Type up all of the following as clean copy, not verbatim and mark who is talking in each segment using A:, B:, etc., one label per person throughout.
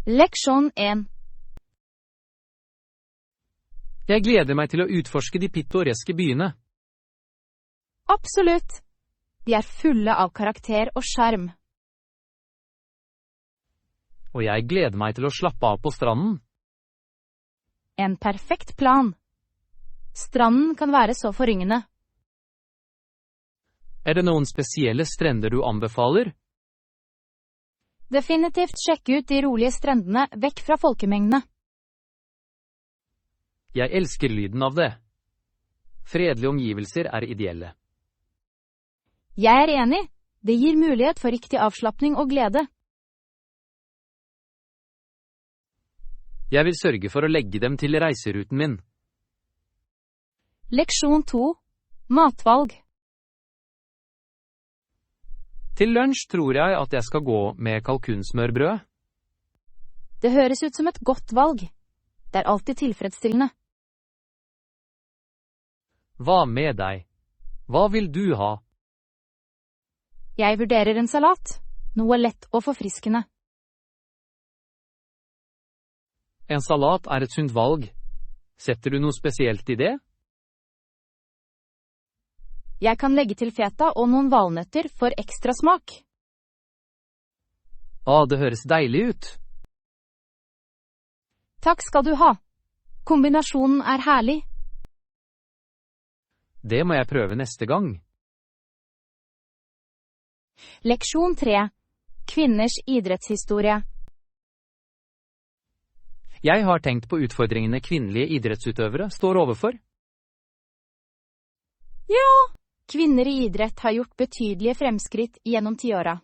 A: Leksjon 1.
B: Jeg gleder meg til å utforske de pittoreske byene.
A: Absolutt. De er fulle av karakter og skjerm.
B: Og jeg gleder meg til å slappe av på stranden.
A: En perfekt plan. Stranden kan være så forryngende.
B: Er det noen spesielle strender du anbefaler?
A: Definitivt sjekk ut de rolige strendene vekk fra folkemengdene.
B: Jeg elsker lyden av det. Fredelige omgivelser er ideelle.
A: Jeg er enig. Det gir mulighet for riktig avslappning og glede.
B: Jeg vil sørge for å legge dem til reiseruten min.
A: Leksjon 2. Matvalg.
B: Til lunsj tror jeg at jeg skal gå med kalkunsmørbrød.
A: Det høres ut som et godt valg. Det er alltid tilfredsstillende.
B: Hva med deg? Hva vil du ha?
A: Jeg vurderer en salat. Noe lett og forfriskende.
B: En salat er et sunt valg. Setter du noe spesielt i det?
A: Jeg kan legge til feta og noen valnøtter for ekstra smak.
B: Det høres deilig ut.
A: Takk skal du ha. Kombinasjonen er herlig.
B: Det må jeg prøve neste gang.
A: Leksjon 3. Kvinners idrettshistorie.
B: Jeg har tenkt på utfordringene kvinnelige idrettsutøvere står overfor.
A: Ja, kvinner i idrett har gjort betydelige fremskritt gjennom tiåra.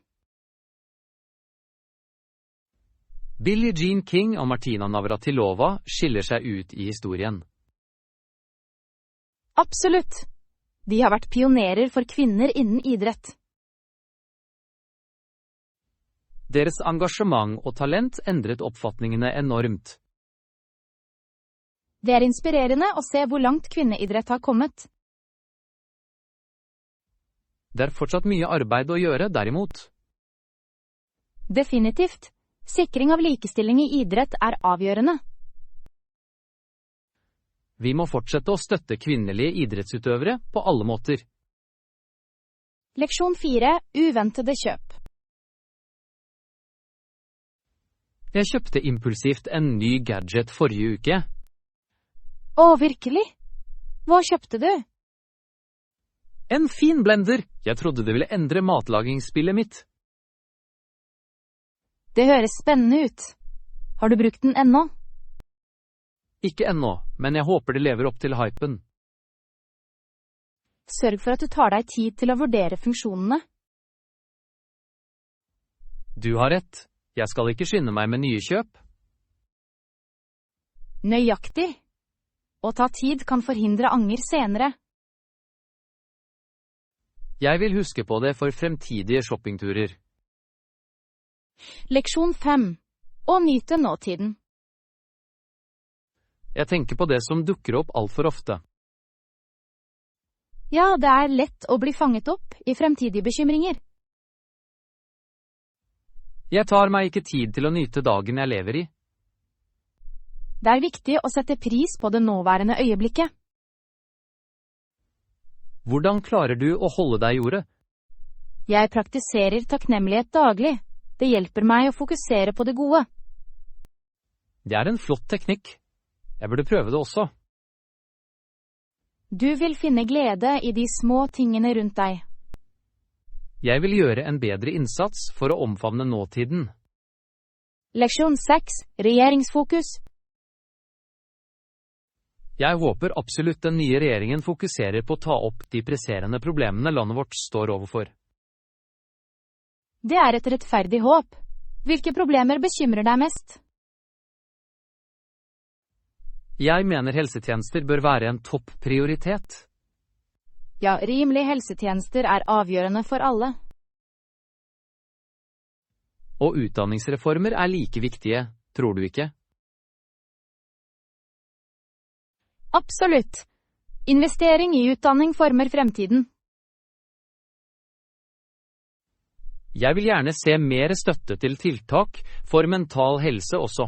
B: Billie Jean King og Martina Navratilova skiller seg ut i historien.
A: Absolutt. De har vært pionerer for kvinner innen idrett.
B: Deres engasjement og talent endret oppfatningene enormt.
A: Det er inspirerende å se hvor langt kvinneidrett har kommet.
B: Det er fortsatt mye arbeid å gjøre, derimot.
A: Definitivt. Sikring av likestilling i idrett er avgjørende.
B: Vi må fortsette å støtte kvinnelige idrettsutøvere på alle måter.
A: Leksjon 4. Uventede kjøp.
B: Jeg kjøpte impulsivt en ny gadget forrige uke.
A: Virkelig? Hva kjøpte du?
B: En fin blender! Jeg trodde det ville endre matlagingsspillet mitt.
A: Det høres spennende ut. Har du brukt den ennå?
B: Ikke ennå, men jeg håper det lever opp til hypen.
A: Sørg for at du tar deg tid til å vurdere funksjonene.
B: Du har rett. Jeg skal ikke skynde meg med nye kjøp.
A: Nøyaktig. Å ta tid kan forhindre anger senere.
B: Jeg vil huske på det for fremtidige shoppingturer.
A: Leksjon 5. Å nyte nåtiden.
B: Jeg tenker på det som dukker opp alt for ofte.
A: Ja, det er lett å bli fanget opp i fremtidige bekymringer.
B: Jeg tar meg ikke tid til å nyte dagen jeg lever i.
A: Det er viktig å sette pris på det nåværende øyeblikket.
B: Hvordan klarer du å holde deg i jordet?
A: Jeg praktiserer takknemlighet daglig. Det hjelper meg å fokusere på det gode.
B: Det er en flott teknikk. Jeg burde prøve det også.
A: Du vil finne glede i de små tingene rundt deg.
B: Jeg vil gjøre en bedre innsats for å omfavne nåtiden.
A: Leksjon 6. Regjeringsfokus.
B: Jeg håper absolutt den nye regjeringen fokuserer på å ta opp de presserende problemene landet vårt står overfor.
A: Det er et rettferdig håp. Hvilke problemer bekymrer deg mest?
B: Jeg mener helsetjenester bør være en topp prioritet.
A: Ja, rimelige helsetjenester er avgjørende for alle.
B: Og utdanningsreformer er like viktige, tror du ikke?
A: Absolutt. Investering i utdanning former fremtiden.
B: Jeg vil gjerne se mer støtte til tiltak for mental helse også.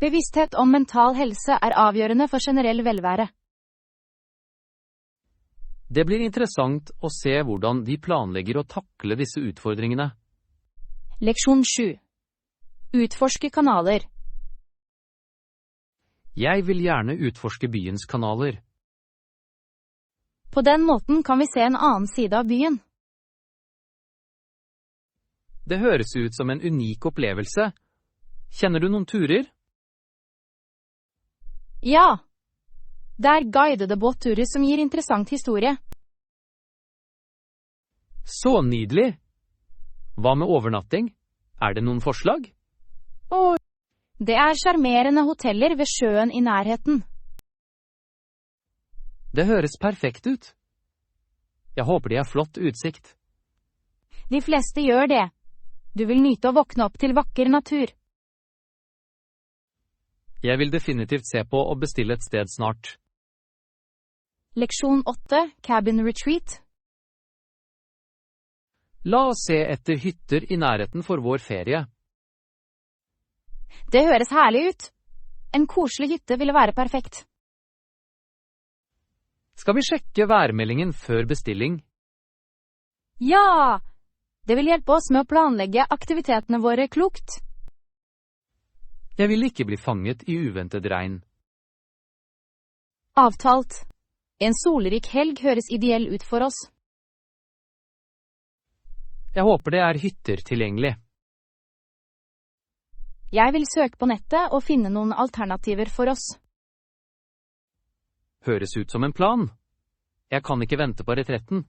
A: Bevissthet om mental helse er avgjørende for generell velvære.
B: Det blir interessant å se hvordan de planlegger å takle disse utfordringene.
A: Leksjon 7. Utforske kanaler.
B: Jeg vil gjerne utforske byens kanaler.
A: På den måten kan vi se en annen side av byen.
B: Det høres ut som en unik opplevelse. Kjenner du noen turer?
A: Ja. Det er guidede båtturer som gir interessant historie.
B: Så nydelig! Hva med overnatting? Er det noen forslag?
A: Og det er sjarmerende hoteller ved sjøen i nærheten.
B: Det høres perfekt ut. Jeg håper de har flott utsikt.
A: De fleste gjør det. Du vil nyte å våkne opp til vakker natur.
B: Jeg vil definitivt se på og bestille et sted snart.
A: Leksjon 8. Cabin retreat.
B: La oss se etter hytter i nærheten for vår ferie.
A: Det høres herlig ut. En koselig hytte ville være perfekt.
B: Skal vi sjekke værmeldingen før bestilling?
A: Ja! Det vil hjelpe oss med å planlegge aktivitetene våre klokt.
B: Jeg vil ikke bli fanget i uventet regn.
A: Avtalt. En solrik helg høres ideell ut for oss.
B: Jeg håper det er hytter tilgjengelig.
A: Jeg vil søke på nettet og finne noen alternativer for oss.
B: Høres ut som en plan. Jeg kan ikke vente på retretten.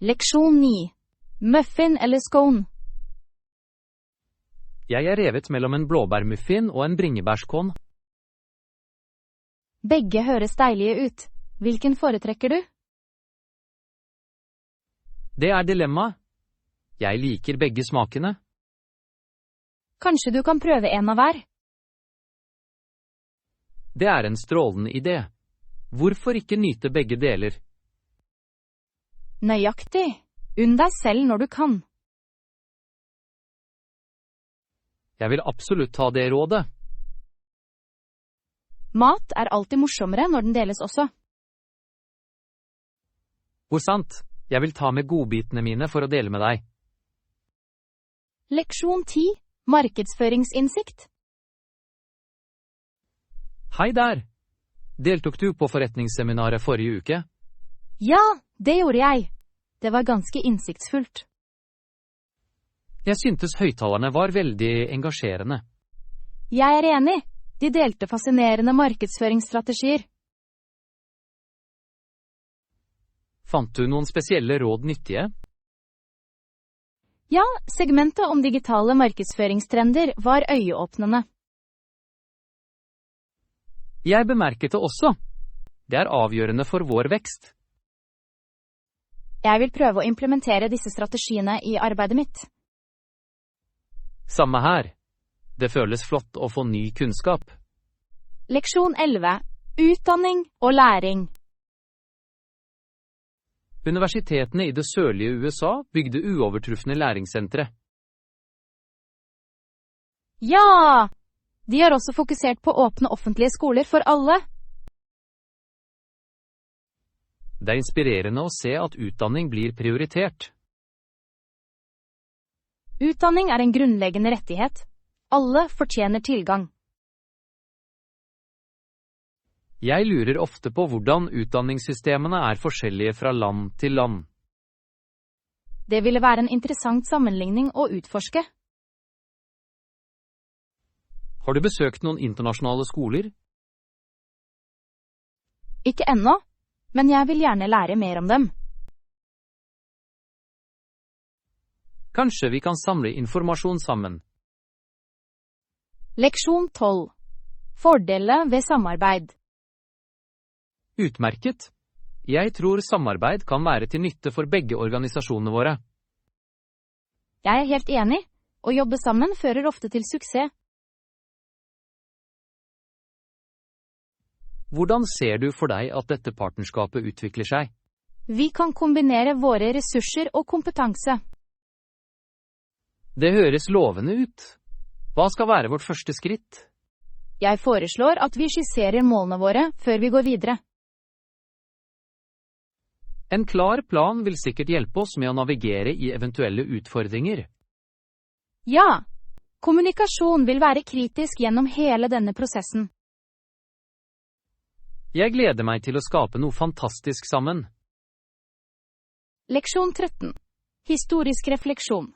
A: Leksjon 9. Muffin eller scone.
B: Jeg er revet mellom en blåbærmuffin og en bringebærskål.
A: Begge høres deilige ut. Hvilken foretrekker du?
B: Det er dilemma. Jeg liker begge smakene.
A: Kanskje du kan prøve en av hver?
B: Det er en strålende idé. Hvorfor ikke nyte begge deler?
A: Nøyaktig. Unn deg selv når du kan.
B: Jeg vil absolutt ta det rådet.
A: Mat er alltid morsommere når den deles også.
B: Hvor sant? Jeg vil ta med godbitene mine for å dele med deg.
A: Leksjon 10. Markedsføringsinnsikt.
B: Hei der! Deltok du på forretningsseminaret forrige uke?
A: Ja, det gjorde jeg. Det var ganske innsiktsfullt.
B: Jeg syntes høyttalerne var veldig engasjerende.
A: Jeg er enig. De delte fascinerende markedsføringsstrategier.
B: Fant du noen spesielle råd nyttige?
A: Ja, segmentet om digitale markedsføringstrender var øyeåpnende.
B: Jeg bemerket det også. Det er avgjørende for vår vekst.
A: Jeg vil prøve å implementere disse strategiene i arbeidet mitt.
B: Samme her. Det føles flott å få ny kunnskap.
A: Leksjon 11. Utdanning og læring.
B: Universitetene i det sørlige USA bygde uovertrufne læringssentre.
A: Ja! De har også fokusert på åpne offentlige skoler for alle.
B: Det er inspirerende å se at utdanning blir prioritert.
A: Utdanning er en grunnleggende rettighet. Alle fortjener tilgang.
B: Jeg lurer ofte på hvordan utdanningssystemene er forskjellige fra land til land.
A: Det ville være en interessant sammenligning å utforske.
B: Har du besøkt noen internasjonale skoler?
A: Ikke ennå, men jeg vil gjerne lære mer om dem.
B: Kanskje vi kan samle informasjon sammen.
A: Leksjon 12. Fordeler ved samarbeid.
B: Utmerket. Jeg tror samarbeid kan være til nytte for begge organisasjonene våre.
A: Jeg er helt enig. Å jobbe sammen fører ofte til suksess.
B: Hvordan ser du for deg at dette partnerskapet utvikler seg?
A: Vi kan kombinere våre ressurser og kompetanse.
B: Det høres lovende ut. Hva skal være vårt første skritt?
A: Jeg foreslår at vi skisserer målene våre før vi går videre.
B: En klar plan vil sikkert hjelpe oss med å navigere i eventuelle utfordringer.
A: Ja, kommunikasjon vil være kritisk gjennom hele denne prosessen.
B: Jeg gleder meg til å skape noe fantastisk sammen.
A: Leksjon 13. Historisk refleksjon.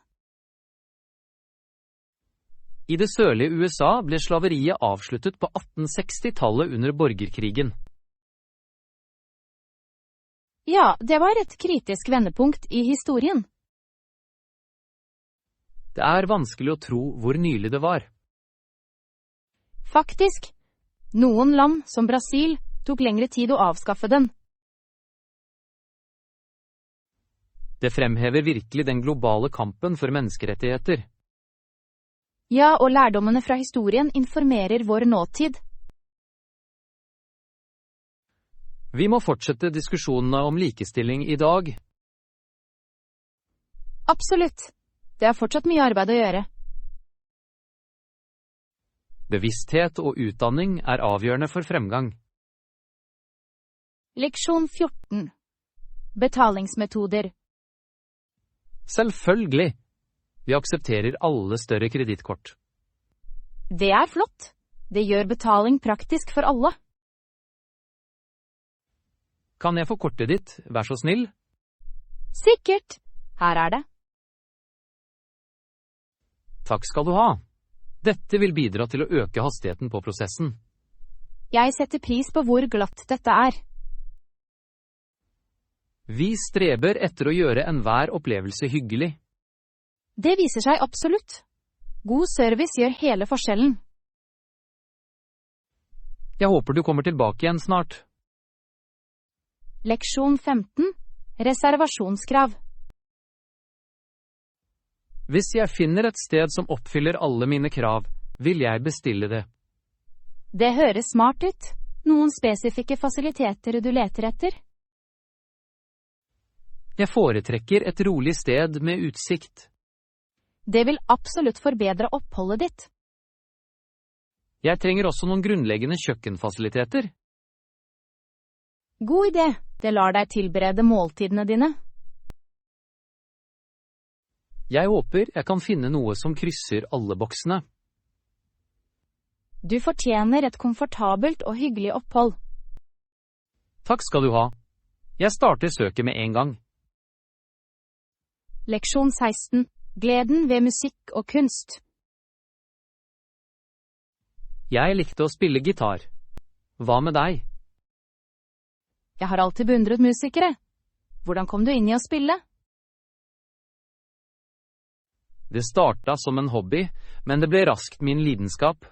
B: I det sørlige USA ble slaveriet avsluttet på 1860-tallet under borgerkrigen.
A: Ja, det var et kritisk vendepunkt i historien.
B: Det er vanskelig å tro hvor nylig det var.
A: Faktisk, noen land, som Brasil, tok lengre tid å avskaffe den.
B: Det fremhever virkelig den globale kampen for menneskerettigheter.
A: Ja, og lærdommene fra historien informerer vår nåtid.
B: Vi må fortsette diskusjonene om likestilling i dag.
A: Absolutt. Det er fortsatt mye arbeid å gjøre.
B: Bevissthet og utdanning er avgjørende for fremgang.
A: Leksjon 14. Betalingsmetoder.
B: Selvfølgelig. Vi aksepterer alle større kredittkort.
A: Det er flott. Det gjør betaling praktisk for alle.
B: Kan jeg få kortet ditt, vær så snill?
A: Sikkert. Her er det.
B: Takk skal du ha. Dette vil bidra til å øke hastigheten på prosessen.
A: Jeg setter pris på hvor glatt dette er.
B: Vi streber etter å gjøre enhver opplevelse hyggelig.
A: Det viser seg absolutt. God service gjør hele forskjellen.
B: Jeg håper du kommer tilbake igjen snart.
A: Leksjon 15. Reservasjonskrav.
B: Hvis jeg finner et sted som oppfyller alle mine krav, vil jeg bestille det.
A: Det høres smart ut. Noen spesifikke fasiliteter du leter etter?
B: Jeg foretrekker et rolig sted med utsikt.
A: Det vil absolutt forbedre oppholdet ditt.
B: Jeg trenger også noen grunnleggende kjøkkenfasiliteter.
A: God idé. Det lar deg tilberede måltidene dine.
B: Jeg håper jeg kan finne noe som krysser alle boksene.
A: Du fortjener et komfortabelt og hyggelig opphold.
B: Takk skal du ha. Jeg starter søket med en gang.
A: Leksjon 16. Gleden ved musikk og kunst.
B: Jeg likte å spille gitar. Hva med deg?
A: Jeg har alltid beundret musikere. Hvordan kom du inn i å spille?
B: Det startet som en hobby, men det ble raskt min lidenskap.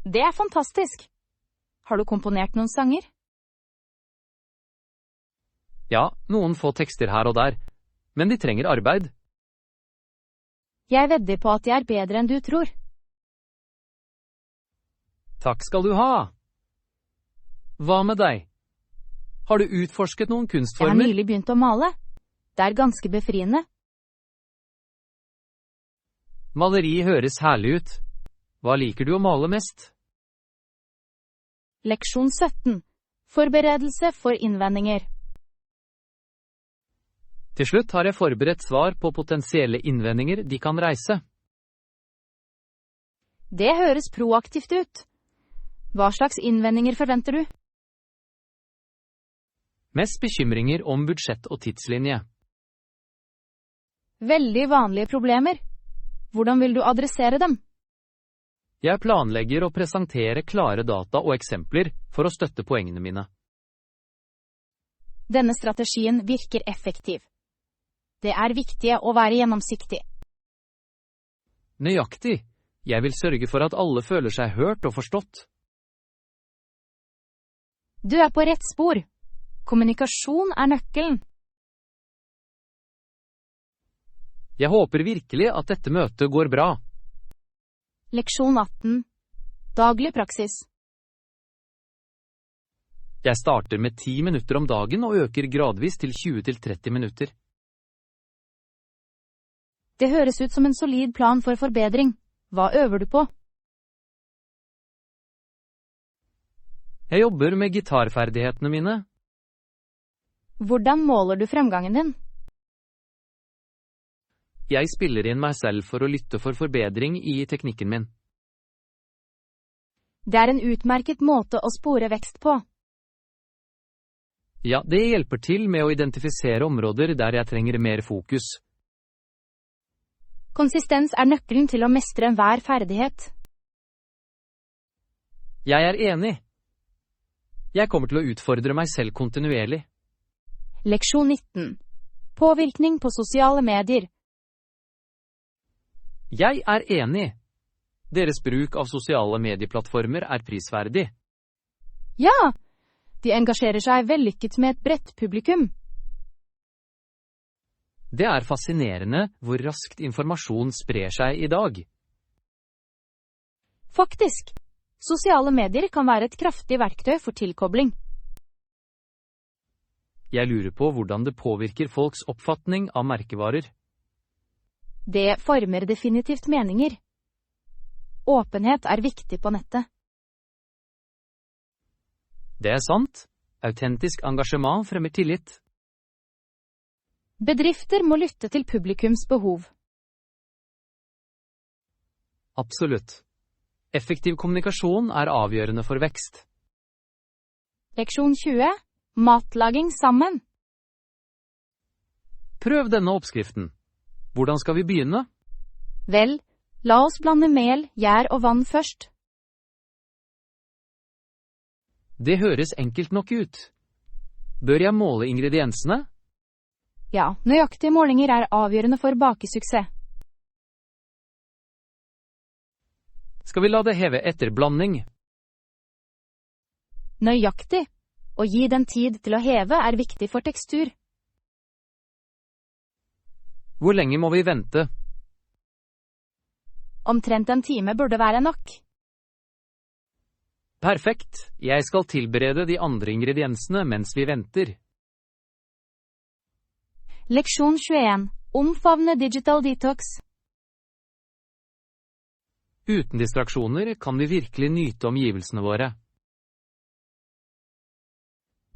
A: Det er fantastisk. Har du komponert noen sanger?
B: Ja, noen få tekster her og der, men de trenger arbeid.
A: Jeg vedder på at de er bedre enn du tror.
B: Takk skal du ha. Hva med deg? Har du utforsket noen
A: Jeg har
B: kunstformer?
A: nylig begynt å male. Det er ganske befriende.
B: Maleri høres herlig ut. Hva liker du å male mest?
A: Leksjon 17. Forberedelse for innvendinger.
B: Til slutt har jeg forberedt svar på potensielle innvendinger de kan reise.
A: Det høres proaktivt ut. Hva slags innvendinger forventer du?
B: Mest bekymringer om budsjett og tidslinje.
A: Veldig vanlige problemer. Hvordan vil du adressere dem?
B: Jeg planlegger å presentere klare data og eksempler for å støtte poengene mine.
A: Denne strategien virker effektiv. Det er viktig å være gjennomsiktig.
B: Nøyaktig. Jeg vil sørge for at alle føler seg hørt og forstått.
A: Du er på rett spor. Kommunikasjon er nøkkelen.
B: Jeg håper virkelig at dette møtet går bra.
A: Leksjon 18. Daglig praksis.
B: Jeg starter med 10 minutter om dagen og øker gradvis til 20-30 minutter.
A: Det høres ut som en solid plan for forbedring. Hva øver du på?
B: Jeg jobber med gitarferdighetene mine.
A: Hvordan måler du fremgangen din?
B: Jeg spiller inn meg selv for å lytte for forbedring i teknikken min.
A: Det er en utmerket måte å spore vekst på.
B: Ja, det hjelper til med å identifisere områder der jeg trenger mer fokus.
A: Konsistens er nøkkelen til å mestre enhver ferdighet.
B: Jeg er enig. Jeg kommer til å utfordre meg selv kontinuerlig.
A: Leksjon 19. Påvirkning på sosiale medier.
B: Jeg er enig. Deres bruk av sosiale medieplattformer er prisverdig.
A: Ja, de engasjerer seg vellykket med et bredt publikum.
B: Det er fascinerende hvor raskt informasjon sprer seg i dag.
A: Faktisk, sosiale medier kan være et kraftig verktøy for tilkobling.
B: Jeg lurer på hvordan det påvirker folks oppfatning av merkevarer.
A: Det former definitivt meninger. Åpenhet er viktig på nettet.
B: Det er sant. Autentisk engasjement fremmer tillit.
A: Bedrifter må lytte til publikums behov.
B: Absolutt. Effektiv kommunikasjon er avgjørende for vekst.
A: Leksjon 20. Matlaging sammen.
B: Prøv denne oppskriften. Hvordan skal vi begynne?
A: Vel, la oss blande mel, gjær og vann først.
B: Det høres enkelt nok ut. Bør jeg måle ingrediensene?
A: Ja, nøyaktige målinger er avgjørende for bakesuksess.
B: Skal vi la det heve etter blanding?
A: Nøyaktig. Å gi den tid til å heve er viktig for tekstur.
B: Hvor lenge må vi vente?
A: Omtrent en time burde være nok.
B: Perfekt. Jeg skal tilberede de andre ingrediensene mens vi venter.
A: Leksjon 21. Omfavne digital detox.
B: Uten distraksjoner kan vi virkelig nyte omgivelsene våre.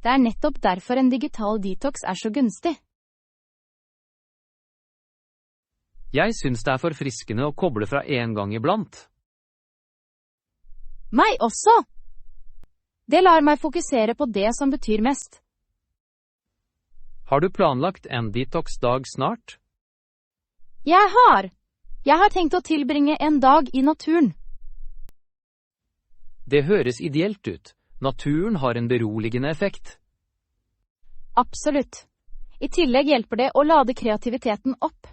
A: Det er nettopp derfor en digital detox er så gunstig.
B: Jeg synes det er forfriskende å koble fra en gang iblant.
A: Meg også! Det lar meg fokusere på det som betyr mest.
B: Har du planlagt en detox-dag snart?
A: Jeg har tenkt å tilbringe en dag i naturen.
B: Det høres ideelt ut. Naturen har en beroligende effekt.
A: Absolutt. I tillegg hjelper det å lade kreativiteten opp.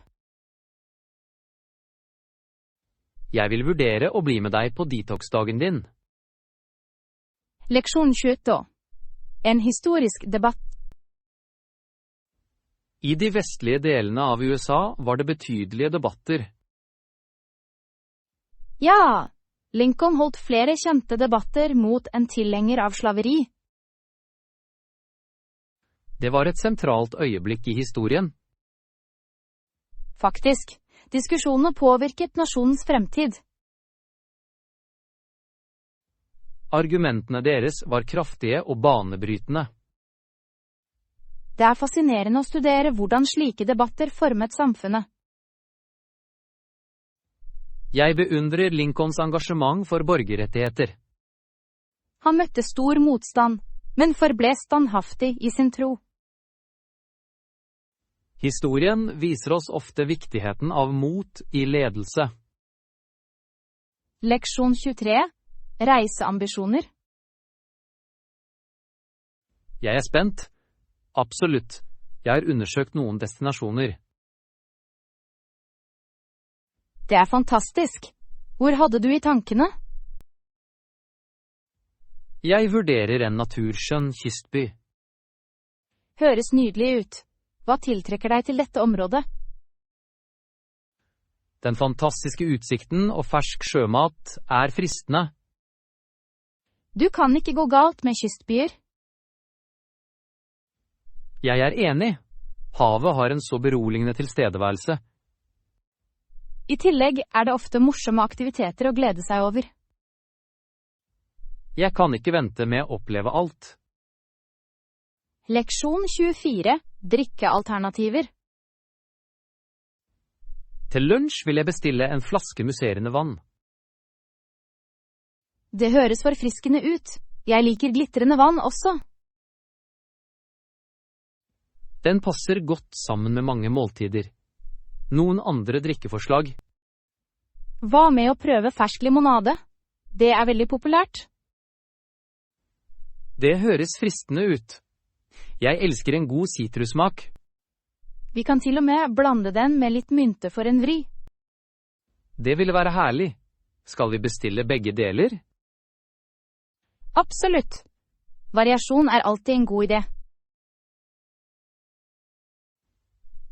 B: Jeg vil vurdere å bli med deg på detox-dagen din.
A: Leksjon 22. En historisk debatt.
B: I de vestlige delene av USA var det betydelige debatter.
A: Ja, Lincoln holdt flere kjente debatter mot en tilhenger av slaveri.
B: Det var et sentralt øyeblikk i historien.
A: Faktisk, diskusjonene påvirket nasjonens fremtid.
B: Argumentene deres var kraftige og banebrytende.
A: Det er fascinerende å studere hvordan slike debatter formet samfunnet.
B: Jeg beundrer Lincolns engasjement for borgerrettigheter.
A: Han møtte stor motstand, men forble standhaftig i sin tro.
B: Historien viser oss ofte viktigheten av mot i ledelse.
A: Leksjon 23. Reiseambisjoner.
B: Jeg er spent. Absolutt. Jeg har undersøkt noen destinasjoner.
A: Det er fantastisk. Hvor hadde du i tankene?
B: Jeg vurderer en naturskjønn kystby.
A: Høres nydelig ut. Hva tiltrekker deg til dette området?
B: Den fantastiske utsikten og fersk sjømat er fristende.
A: Du kan ikke gå galt med kystbyer.
B: Jeg er enig. Havet har en så beroligende tilstedeværelse.
A: I tillegg det ofte morsomme aktiviteter å glede seg over.
B: Jeg kan ikke vente med å oppleve alt.
A: Leksjon 24. Drikkealternativer.
B: Til lunsj vil jeg bestille en flaske musserende vann.
A: Det høres forfriskende ut. Jeg liker glitrende vann også.
B: Den passer godt sammen med mange måltider. Noen andre drikkeforslag?
A: Hva med å prøve fersk limonade? Det veldig populært.
B: Det høres fristende ut. Jeg elsker en god sitrussmak.
A: Vi kan til og med blande den med litt mynte for en vri.
B: Det ville være herlig. Skal vi bestille begge deler?
A: Absolutt. Variasjon alltid en god idé.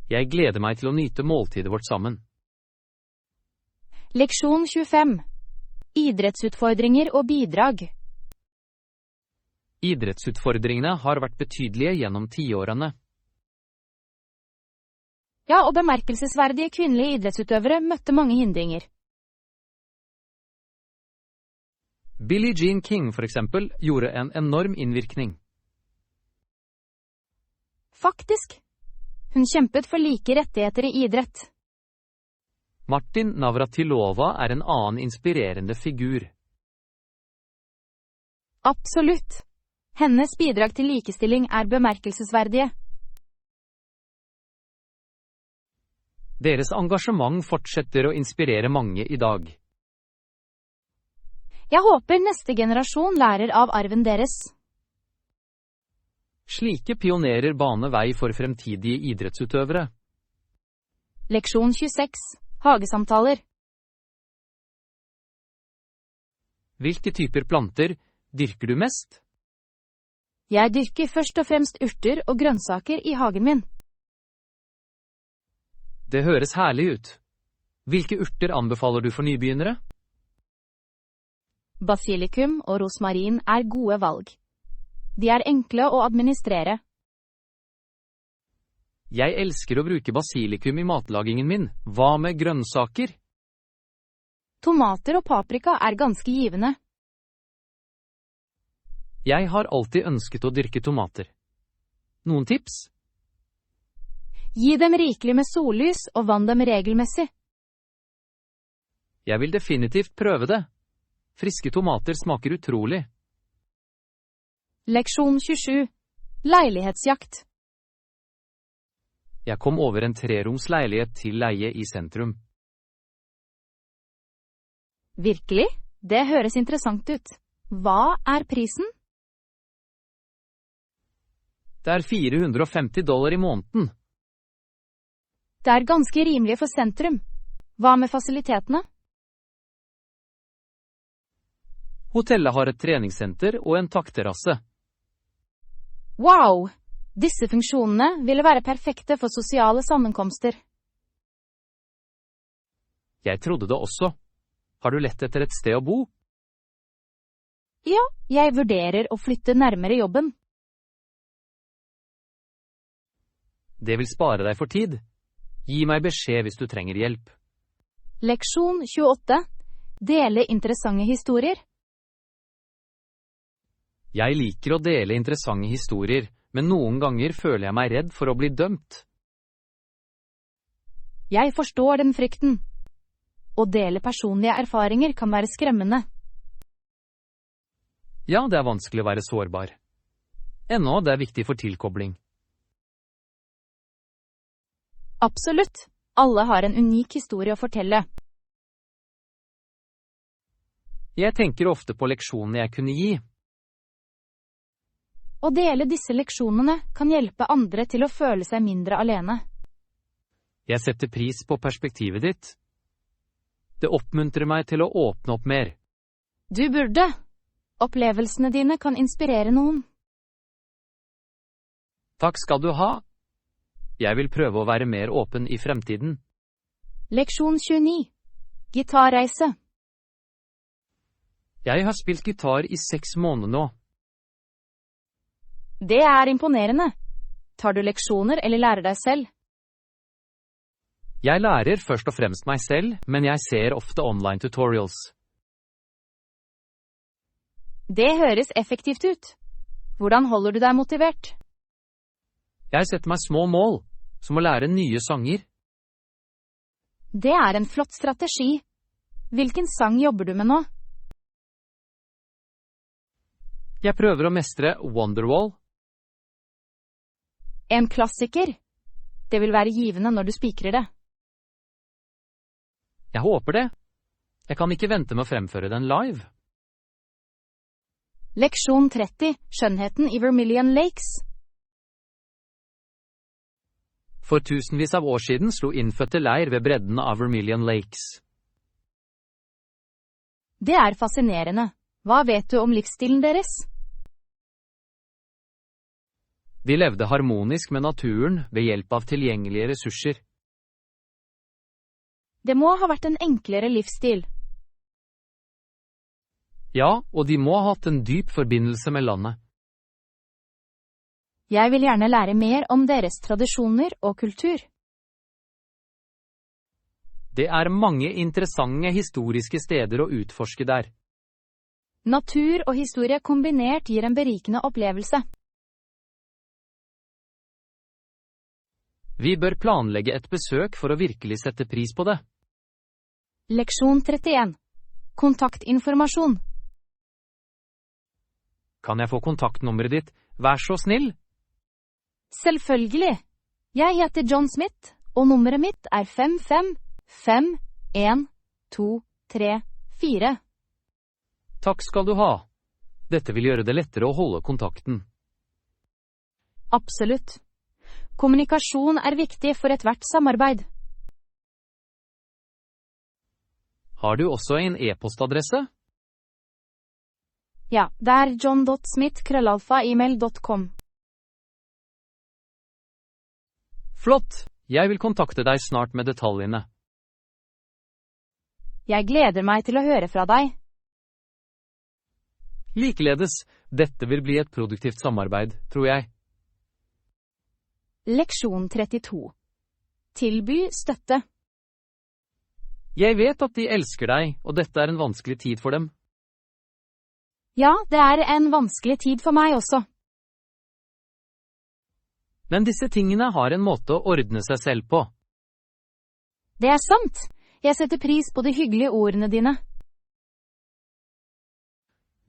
B: Jeg gleder meg til å nyte måltidet vårt sammen.
A: Leksjon 25. Idrettsutfordringer og bidrag.
B: Idrettsutfordringene har vært betydelige gjennom 10-årene.
A: Ja, og bemerkelsesverdige kvinnelige idrettsutøvere møtte mange hindringer.
B: Billie Jean King, for eksempel, gjorde en enorm innvirkning.
A: Faktisk. Hun kjempet for like rettigheter i idrett.
B: Martin Navratilova en annen inspirerende figur.
A: Absolutt. Hennes bidrag til likestilling bemerkelsesverdige.
B: Deres engasjement fortsetter å inspirere mange i dag.
A: Jeg håper neste generasjon lærer av arven deres.
B: Slike pionerer baner vei for fremtidige idrettsutøvere.
A: Leksjon 26. Hagesamtaler.
B: Hvilke typer planter dyrker du mest?
A: Jeg dyrker først og fremst urter og grønnsaker i hagen min.
B: Det høres herlig ut. Hvilke urter anbefaler du for nybegynnere?
A: Basilikum og rosmarin gode valg. De enkle å administrere.
B: Jeg elsker å bruke basilikum i matlagingen min. Hva med grønnsaker?
A: Tomater og paprika ganske givende.
B: Jeg har alltid ønsket å dyrke tomater. Noen tips?
A: Gi dem rikelig med sollys og vann dem regelmessig.
B: Jeg vil definitivt prøve det. Friske tomater smaker utrolig.
A: Leksjon 27. Leilighetsjakt.
B: Jeg kom over en 3-roms leilighet til leie i sentrum.
A: Virkelig? Det høres interessant ut. Hva prisen?
B: Det $450 i måneden.
A: Det ganske rimelig for sentrum. Hva med fasilitetene?
B: Hotellet har et treningssenter og en takterrasse.
A: Wow! Disse funksjonene ville være perfekte for sosiale sammenkomster.
B: Jeg trodde det også. Har du lett etter et sted å bo?
A: Ja, jeg vurderer å flytte nærmere jobben.
B: Det vil spare deg for tid. Gi meg beskjed hvis du trenger hjelp.
A: Leksjon 28. Dele interessante historier.
B: Jeg liker å dele interessante historier, men noen ganger føler jeg meg redd for å bli dømt.
A: Jeg forstår den frykten. Å dele personlige erfaringer kan være skremmende.
B: Ja, det vanskelig å være sårbar. Ennå det viktig for tilkobling.
A: Absolutt. Alle har en unik historie å fortelle.
B: Jeg tenker ofte på leksjonene jeg kunne gi.
A: Å dele disse leksjonene kan hjelpe andre til å føle seg mindre alene.
B: Jeg setter pris på perspektivet ditt. Det oppmuntrer meg til å åpne opp mer.
A: Du burde. Opplevelsene dine kan inspirere noen.
B: Takk skal du ha. Jeg vil prøve å være mer åpen i fremtiden.
A: Leksjon 29. Gitarreise.
B: Jeg har spilt gitar i 6 måneder nå.
A: Det imponerende. Tar du leksjoner eller lærer deg selv?
B: Jeg lærer først og fremst meg selv, men jeg ser ofte online tutorials.
A: Det høres effektivt ut. Hvordan holder du deg motivert?
B: Jeg setter meg små mål, som å lære nye sanger.
A: Det er en flott strategi. Hvilken sang jobber du med nå?
B: Jeg prøver å mestre Wonderwall.
A: En klassiker. Det vil være givende når du spikrer det.
B: Jeg håper det. Jeg kan ikke vente med å fremføre den live.
A: Leksjon 30. Skjønnheten i Vermilion Lakes.
B: For tusenvis av år siden slo innfødte leir ved bredden av Vermilion Lakes.
A: Det er fascinerende. Hva vet du om livsstilen deres?
B: De levde harmonisk med naturen ved hjelp av tilgjengelige ressurser.
A: Det må ha vært en enklere livsstil.
B: Ja, og de må ha hatt en dyp forbindelse med landet.
A: Jeg vil gjerne lære mer om deres tradisjoner og kultur.
B: Det er mange interessante historiske steder å utforske der.
A: Natur og historie kombinert gir en berikende opplevelse.
B: Vi bør planlegge et besøk for å virkelig sette pris på det.
A: Leksjon 31. Kontaktinformasjon.
B: Kan jeg få kontaktnummeret ditt? Vær så snill.
A: Selvfølgelig. Jeg heter John Smith, og nummeret mitt er 55512334.
B: Takk skal du ha. Dette vil gjøre det lettere å holde kontakten.
A: Absolutt. Kommunikasjon er viktig for ethvert samarbeid.
B: Har du også en e-postadresse?
A: Ja, det er john.smith@email.com.
B: Flott! Jeg vil kontakte deg snart med detaljene.
A: Jeg gleder meg til å høre fra deg.
B: Likeledes, dette vil bli et produktivt samarbeid, tror jeg.
A: Leksjon 32. Tilby støtte.
B: Jeg vet at de elsker deg, og dette er en vanskelig tid for dem.
A: Ja, det er en vanskelig tid for meg også.
B: Men disse tingene har en måte å ordne seg selv på.
A: Det er sant. Jeg setter pris på de hyggelige ordene dine.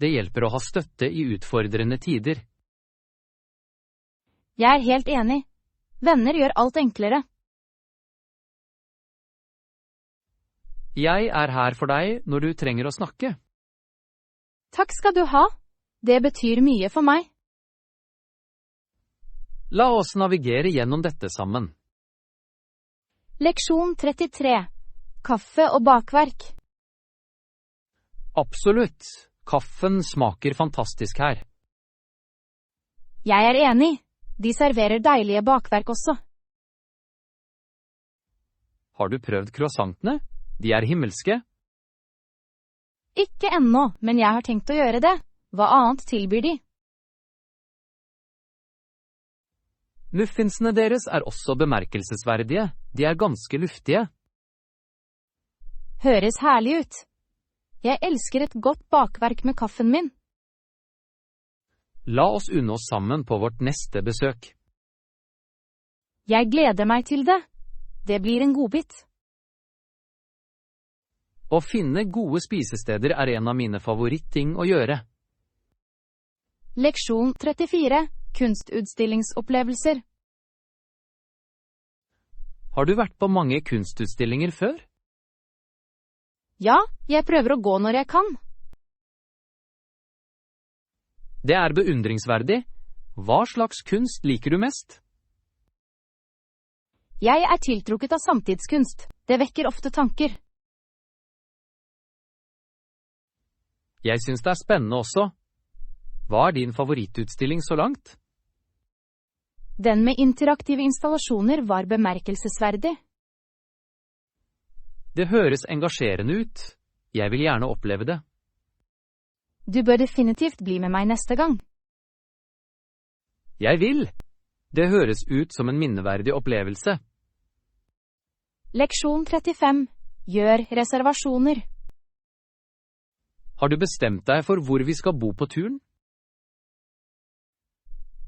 B: Det hjelper å ha støtte i utfordrende tider.
A: Jeg er helt enig. Venner gjør alt enklere.
B: Jeg er her for deg når du trenger å snakke.
A: Takk skal du ha. Det betyr mye for meg.
B: La oss navigere gjennom dette sammen.
A: Leksjon 33. Kaffe og bakverk.
B: Absolutt. Kaffen smaker fantastisk her.
A: Jeg er enig. De serverer deilige bakverk også.
B: Har du prøvd croissantene? De er himmelske.
A: Ikke ennå, men jeg har tenkt å gjøre det. Hva annet tilbyr de?
B: Muffinsene deres er også bemerkelsesverdige. De er ganske luftige.
A: Høres herlig ut. Jeg elsker et godt bakverk med kaffen min.
B: La oss unne oss sammen på vårt neste besøk.
A: Jeg gleder meg til det. Det blir en godbit.
B: Å finne gode spisesteder er en av mine favorittting å gjøre.
A: Leksjon 34. Kunstutstillingsopplevelser.
B: Har du vært på mange kunstutstillinger før?
A: Ja, jeg prøver å gå når jeg kan.
B: Det er beundringsverdig. Hva slags kunst liker du mest?
A: Jeg er tiltrukket av samtidskunst. Det vekker ofte tanker.
B: Jeg synes det er spennende også. Hva er din favorittutstilling så langt?
A: Den med interaktive installasjoner var bemerkelsesverdig.
B: Det høres engasjerende ut. Jeg vil gjerne oppleve det.
A: Du bør definitivt bli med meg neste gang.
B: Jeg vil! Det høres ut som en minneverdig opplevelse.
A: Leksjon 35. Gjør reservasjoner.
B: Har du bestemt deg for hvor vi skal bo på turen?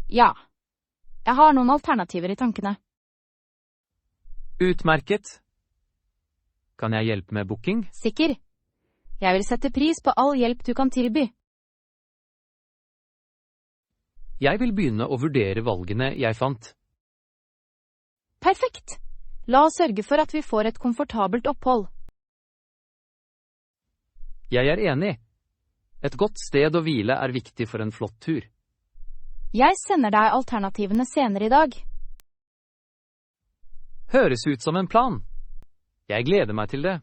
A: Ja. Jeg har noen alternativer i tankene.
B: Utmerket. Kan jeg hjelpe med booking?
A: Sikker. Jeg vil sette pris på all hjelp du kan tilby.
B: Jeg vil begynne å vurdere valgene jeg fant.
A: Perfekt. La oss sørge for at vi får et komfortabelt opphold.
B: Jeg er enig. Et godt sted å hvile er viktig for en flott tur.
A: Jeg sender deg alternativene senere i dag.
B: Høres ut som en plan. Jeg gleder meg til det.